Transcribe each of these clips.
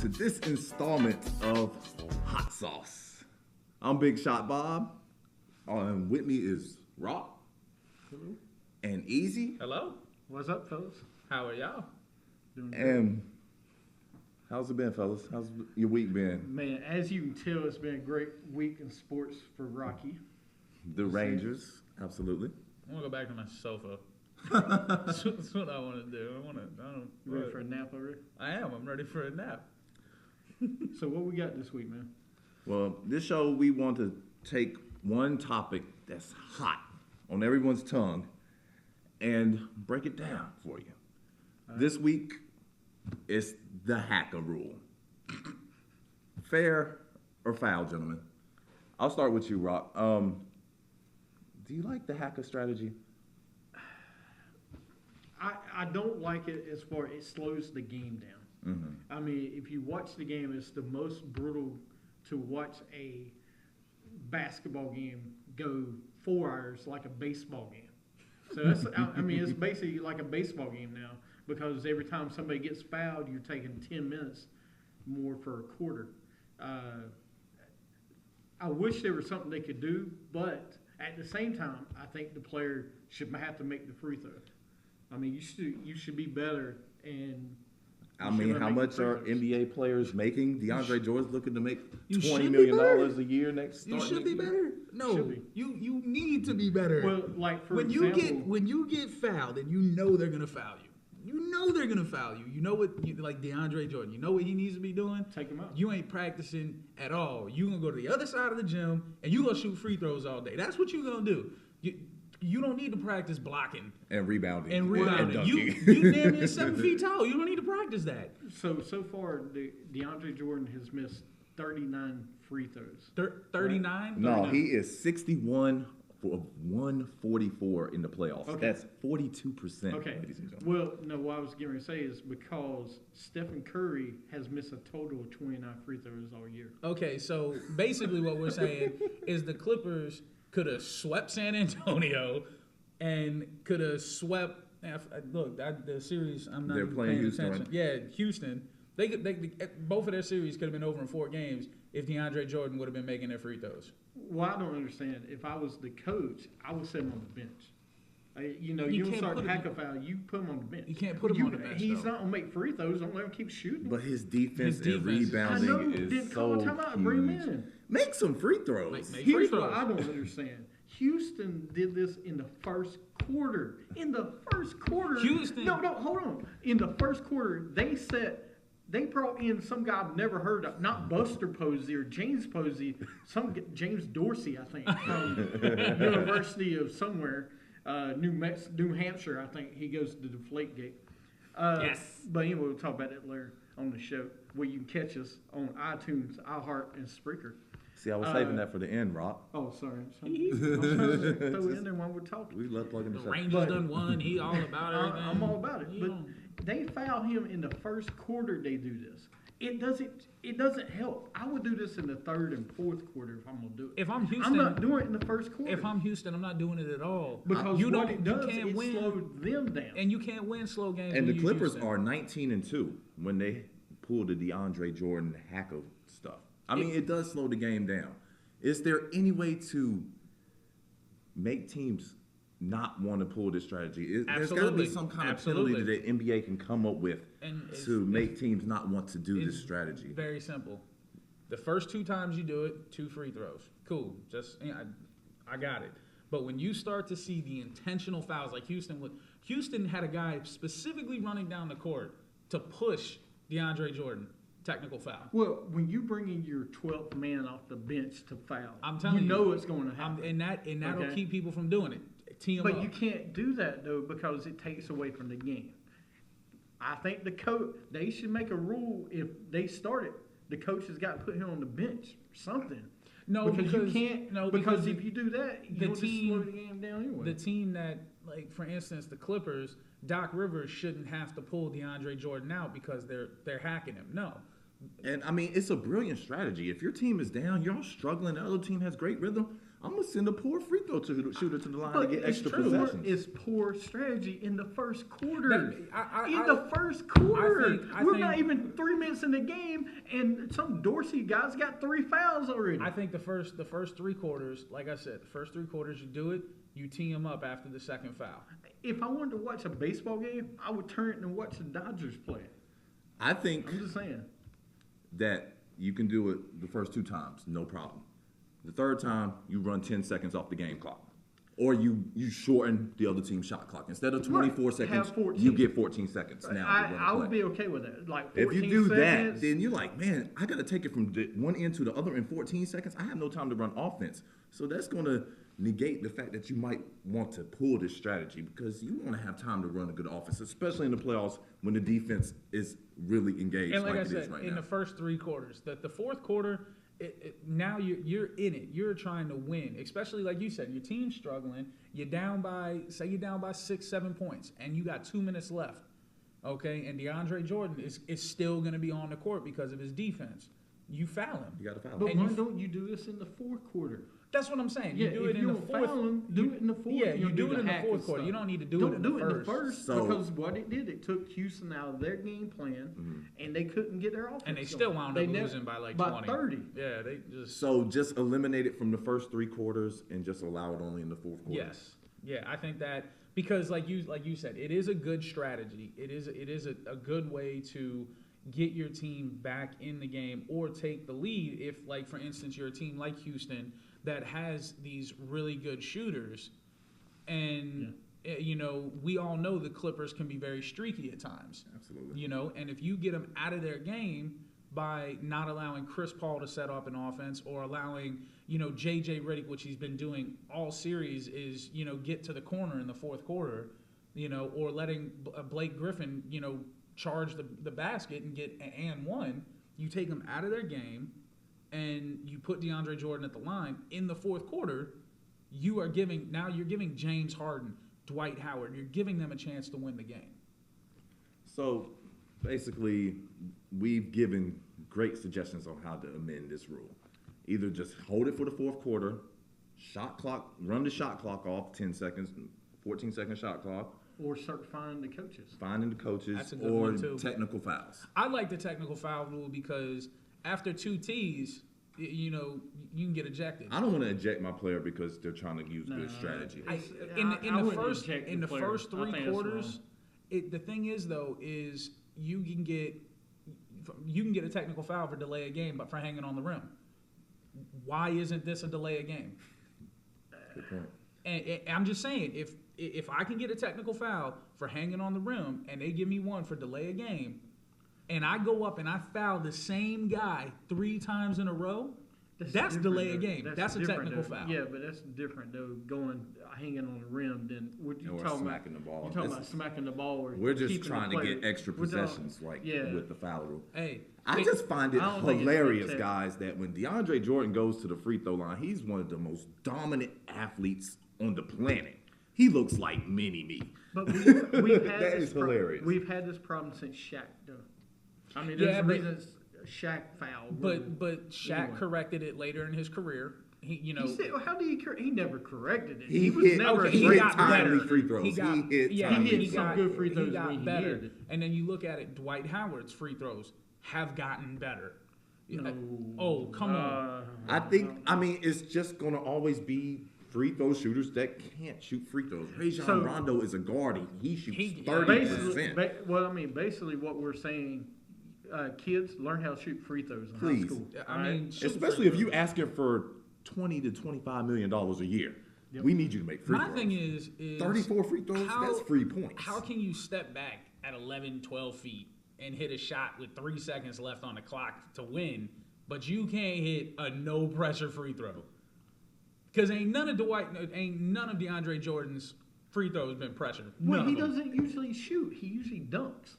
to this installment of Hot Sauce. I'm Big Shot Bob. And with me is Rock. Hello. And Easy. Hello. What's up, fellas? How are y'all? Doing And how's it been, fellas? How's your week been? Man, as you can tell, it's been a great week in sports for Rocky. The Rangers, absolutely. I want to go back to my sofa. That's what I want to do. You ready for a nap already? I am. I'm ready for a nap. So what we got this week, man? Well, this show, we want to take one topic that's hot on everyone's tongue and break it down for you. This week, it's the hacker rule. Fair or foul, gentlemen? I'll start with you, Rock. Do you like the hacker strategy? I don't like it as far as it slows the game down. Mm-hmm. I mean, if you watch the game, it's the most brutal to watch a basketball game go 4 hours like a baseball game. So that's, I mean, it's basically like a baseball game now because every time somebody gets fouled, you're taking 10 minutes more for a quarter. I wish there was something they could do, but at the same time, I think the player should have to make the free throw. I mean, you should be better. And I mean, how much are NBA players making? DeAndre Jordan's looking to make $20 million a year next. You should be better. No, you need to be better. Well, like for when example, you get fouled and you know they're gonna foul you. You know they're gonna foul you. You know what? Like DeAndre Jordan. You know what he needs to be doing. Take him out. You ain't practicing at all. You gonna go to the other side of the gym and you gonna shoot free throws all day. That's what you gonna do. You don't need to practice blocking and rebounding. And dunking. You damn near 7 feet tall. You don't need to practice that. So far, DeAndre Jordan has missed 39 free throws. 39? No, he is 61 for 144 in the playoffs. Okay. That's 42%. Okay. Ladies and gentlemen. Well, no, what I was going to say is because Stephen Curry has missed a total of 29 free throws all year. Okay, so basically what we're saying is the Clippers could have swept San Antonio and could have swept. Look, the series. I'm not. They're even playing paying Houston, attention. right? Yeah, Houston. They both of their series could have been over in 4 games if DeAndre Jordan would have been making their free throws. Well, I don't understand. If I was the coach, I would set him on the bench. You You don't can't start put hack a foul. You put him on the bench. You can't put him on the bench. He's though. not gonna make free throws. Don't let him keep shooting. But his defense and I rebounding know. is Didn't so call a timeout and bring him huge. in. Make some free throws. Make free Here's throws. what I don't understand. Houston did this in the first quarter. In the first quarter. Houston. No, hold on. In the first quarter, they brought in some guy I've never heard of, not Buster Posey or James Posey, James Dorsey, I think, from University of somewhere, New Hampshire, I think. He goes to Deflategate. Yes. But anyway, we'll talk about that later on the show, where you can catch us on iTunes, iHeart, and Spreaker. See, I was saving that for the end, Rock. Oh, sorry. I'm trying to throw it in there while we're talking. We love plugging the The show. Rangers done won. He all about everything. I'm all about it. You But don't- they foul him in the first quarter. They do this. It doesn't help. I would do this in the third and fourth quarter if I'm gonna do it. If I'm Houston, I'm not doing it in the first quarter. If I'm Houston, I'm not doing it at all. because you what don't, it does, you can't it win, slowed them down. and you can't win slow games. And when the you Clippers Houston. are 19-2 when they pull the DeAndre Jordan hacker stuff. I mean, it does slow the game down. Is there any way to make teams not want to pull this strategy? There's got to be some kind of penalty that the NBA can come up with to make teams not want to do this strategy. Very simple. The first 2 times you do it, 2 free throws. Cool. I got it. But when you start to see the intentional fouls, like Houston had a guy specifically running down the court to push DeAndre Jordan. Technical foul. Well, when you bring in your 12th man off the bench to foul, I'm telling you, know it's going to happen. And that'll keep people from doing it. Tee 'em But up. you can't do that, though, because it takes away from the game. I think they should make a rule if they start it. The coach has got to put him on the bench or something. No, because you can't. No, because if you do that, the you'll just team slow the game down anyway. The team that, like for instance, the Clippers, Doc Rivers shouldn't have to pull DeAndre Jordan out because they're hacking him. No, And I mean, it's a brilliant strategy. If your team is down, you're all struggling, the other team has great rhythm, I'm going to send a poor free throw shooter to the line to get extra possessions. It's poor strategy in the first quarter. I First quarter. We're not even 3 minutes in the game, and some Dorsey guys got 3 fouls already. I think the first 3 quarters, like I said, the first 3 quarters you do it, you tee them up after the second foul. If I wanted to watch a baseball game, I would turn it and watch the Dodgers play. I think I'm just saying that you can do it the first 2 times, no problem. The third time, you run 10 seconds off the game clock. Or you shorten the other team's shot clock. Instead of 24 seconds, you get 14 seconds now. I would be okay with that. Like 14 if you do seconds, that, then you're like, man, I got to take it from one end to the other in 14 seconds. I have no time to run offense. So that's going to negate the fact that you might want to pull this strategy because you want to have time to run a good offense, especially in the playoffs when the defense is really engaged. And like I it is said, right in now. the first 3 quarters, the fourth quarter, now you're in it. You're trying to win, especially like you said, your team's struggling. You're down by 6-7 points, and you got 2 minutes left. Okay, and DeAndre Jordan is still going to be on the court because of his defense. You foul him. You got to foul him. but why don't you do this in the fourth quarter? That's what I'm saying. Yeah, You do it in the fourth. Do it in the fourth. Yeah, you do it in the hack fourth and quarter. stuff. You don't need to do it in the first. So- because what it did, it took Houston out of their game plan, and they couldn't get their offense. And they still wound up losing by like 20. 30. Yeah, they just. So just eliminate it from the first 3 quarters and just allow it only in the fourth quarter. Yes. Yeah, I think that because like you said, it is a good strategy. It is a good way to get your team back in the game or take the lead if, like, for instance, you're a team like Houston that has these really good shooters. And, we all know the Clippers can be very streaky at times. Absolutely. And if you get them out of their game by not allowing Chris Paul to set up an offense or allowing, J.J. Redick, which he's been doing all series, is, get to the corner in the fourth quarter, or letting Blake Griffin, charge the basket and get an and one, you take them out of their game and you put DeAndre Jordan at the line in the fourth quarter, you're giving James Harden, Dwight Howard, you're giving them a chance to win the game. So basically, we've given great suggestions on how to amend this rule. Either just hold it for the fourth quarter, run the shot clock off 10 seconds, 14-second shot clock, Or start finding the coaches. finding the coaches, That's a good or one, too. technical fouls. I like the technical foul rule because after 2 Ts, you can get ejected. I don't want to eject my player because they're trying to use good strategy. In I the wouldn't first eject the in the player. first I 3 think that's quarters, the thing is though is you can get a technical foul for delay a game, but for hanging on the rim. Why isn't this a delay a game? Good point. And I'm just saying, if I can get a technical foul for hanging on the rim and they give me one for delay a game, and I go up and I foul the same guy 3 times in a row, that's delay a game. That's a technical foul. Yeah, but that's different though. Hanging on the rim than what you Or talking smacking the ball. You talking about smacking the ball or We're just keeping trying the to player. get extra possessions with the foul rule. Hey, I just find it I don't think it's hilarious, good guys, that when DeAndre Jordan goes to the free throw line, he's one of the most dominant athletes on the planet. He looks like mini-me. But we've had That this is hilarious. We've had this problem since Shaq, though. I mean, there's reasons Shaq fouled. But Shaq Anyway. corrected it later in his career. He said, well, how did he correct? He never corrected it. He was hit never okay, he great got timely better. free throws. He got timely some good free throws He got when he better. did. And then you look at it, Dwight Howard's free throws have gotten better. No. Oh, come on. I mean, it's just going to always be free throw shooters that can't shoot free throws. Rajon Rondo is a guard. He shoots 30%. Basically what we're saying, kids, learn how to shoot free throws in Please. high school. I mean, shoot Especially if you asking for $20 to $25 million a year. Yep. We need you to make free my throws. thing is 34 free throws, that's free points. How can you step back at 11, 12 feet and hit a shot with 3 seconds left on the clock to win, but you can't hit a no-pressure free throw? Because ain't none of DeAndre Jordan's free throws been pressured. Well, he doesn't usually shoot. He usually dunks.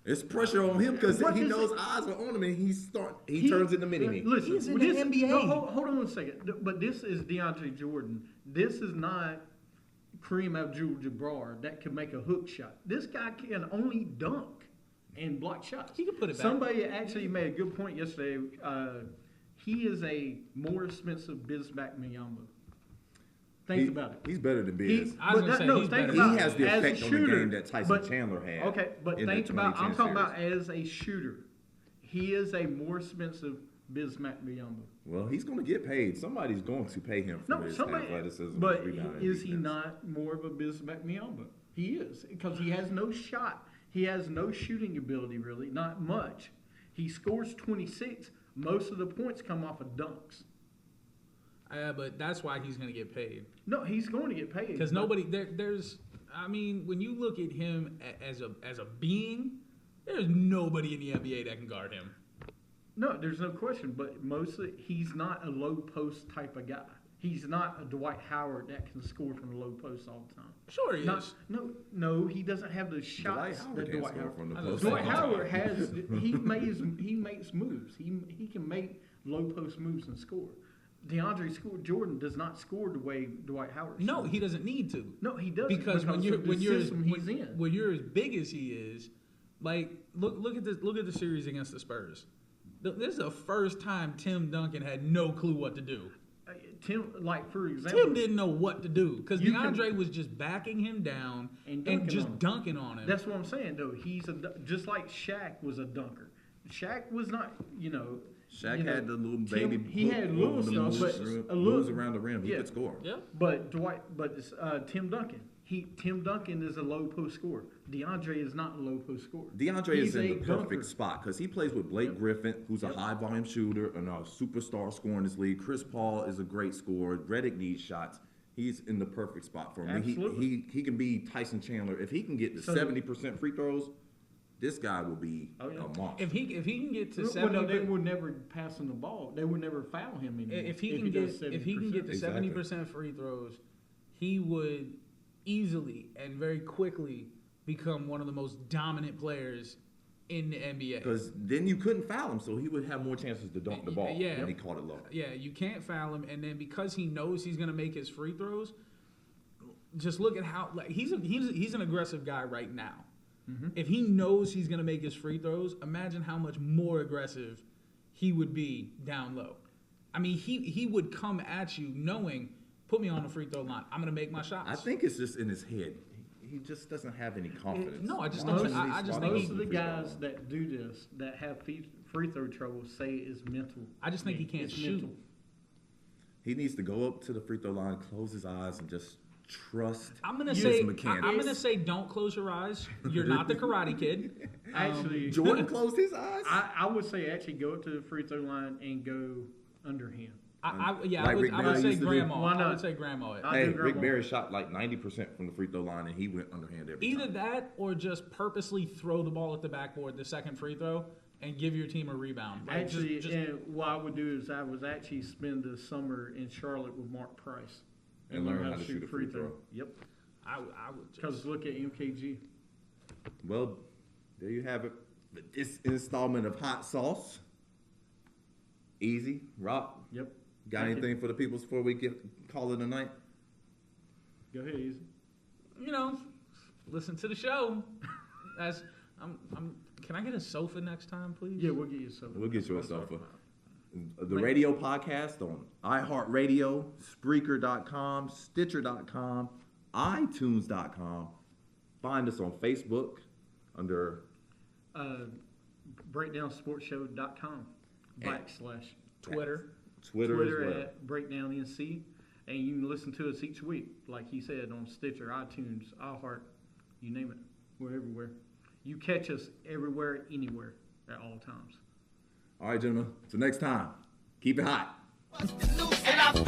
It's pressure on him because What he is knows it? eyes are on him and he turns into mini-me. Listen, He's in the NBA. No, hold on a second. But this is DeAndre Jordan. This is not Kareem Abdul-Jabbar that can make a hook shot. This guy can only dunk. and block shots. He can put it back. Somebody actually made a good point yesterday. He is a more expensive Bismack Miyamba. Think about it. He's better than Biz. I was gonna say he's better. He has the as a effect on the shooter, game that Tyson Chandler had. Okay, but in think the about. I'm 2010 talking about series. as a shooter. He is a more expensive Bismack Miyamba. Well, he's going to get paid. Somebody's going to pay him for his athleticism. But his rebounding is he defense. not more of a Bismack Miyamba? He is, because he has no shot. He has no shooting ability, really, not much. He scores 26. Most of the points come off of dunks. But that's why he's going to get paid. No, he's going to get paid. Because nobody there's. I mean, when you look at him as a being, there's nobody in the NBA that can guard him. No, there's no question. But mostly, he's not a low post type of guy. He's not a Dwight Howard that can score from the low post all the time. Sure he is. No, he doesn't have the shots that Dwight Howard. From the post. Dwight Howard has. He makes moves. He can make low post moves and score. Jordan does not score the way Dwight Howard. No, scores. he doesn't need to. No, he doesn't. Because when you're when you're as big as he is, like look at the series against the Spurs. This is the first time Tim Duncan had no clue what to do. Tim, like for example, Tim didn't know what to do because DeAndre was just backing him down and just dunking on him. That's what I'm saying, though. He's just like Shaq was a dunker. Shaq was not, Shaq had the little baby. He had little stuff, but moves around the rim. He could score. Yeah. But Tim Duncan. Tim Duncan is a low post scorer. DeAndre is not a low post scorer. DeAndre is in the perfect dunker. spot because he plays with Blake Griffin, who's a high volume shooter and a superstar scorer in this league. Chris Paul is a great scorer. Redick needs shots. He's in the perfect spot for him. Absolutely. He can be Tyson Chandler. If he can get to 70% free throws, this guy will be a monster. If he can get to 70%, no, they would never pass him the ball. They would never foul him anymore. If he can get to 70% free throws, he would easily and very quickly become one of the most dominant players in the NBA. Because then you couldn't foul him, so he would have more chances to dunk the ball when he caught it low. Yeah, you can't foul him, and then because he knows he's going to make his free throws, just look at how he's an aggressive guy right now. Mm-hmm. If he knows he's going to make his free throws, imagine how much more aggressive he would be down low. I mean, he would come at you knowing, put me on the free throw line. I'm going to make my shots. I think it's just in his head. He just doesn't have any confidence. No, I just most think of the guys that do this, that have free throw trouble, say it's mental. I just think he can't shoot. Mental. He needs to go up to the free throw line, close his eyes, and just trust I'm gonna his say mechanics. I'm gonna say don't close your eyes. You're not the Karate Kid. Actually, Jordan closed his eyes. I would say actually go up to the free throw line and go underhand. I would say used to do. grandma. Why not? I would say grandma. Hey, Rick Barry shot like 90% from the free throw line, and he went underhand every time. Either that or just purposely throw the ball at the backboard, the second free throw, and give your team a rebound. Like, Actually, and what I would do is I would actually spend the summer in Charlotte with Mark Price and learn how to shoot a free throw. Yep. I would Because look at MKG. Well, there you have it. This installment of Hot Sauce. Easy. Rock. Yep. Got anything for the people before we call it a night? Go ahead, Easy. listen to the show. Can I get a sofa next time, please? Yeah, we'll get you a sofa. We'll get you a sofa. The radio podcast on iHeartRadio, Spreaker.com, Stitcher.com, iTunes.com. Find us on Facebook under BreakdownSportsShow.com / Twitter as well. at BreakdownNC. And you can listen to us each week, like he said, on Stitcher, iTunes, iHeart, you name it. We're everywhere. You catch us everywhere, anywhere, at all times. All right, gentlemen. Till next time, keep it hot. And I feel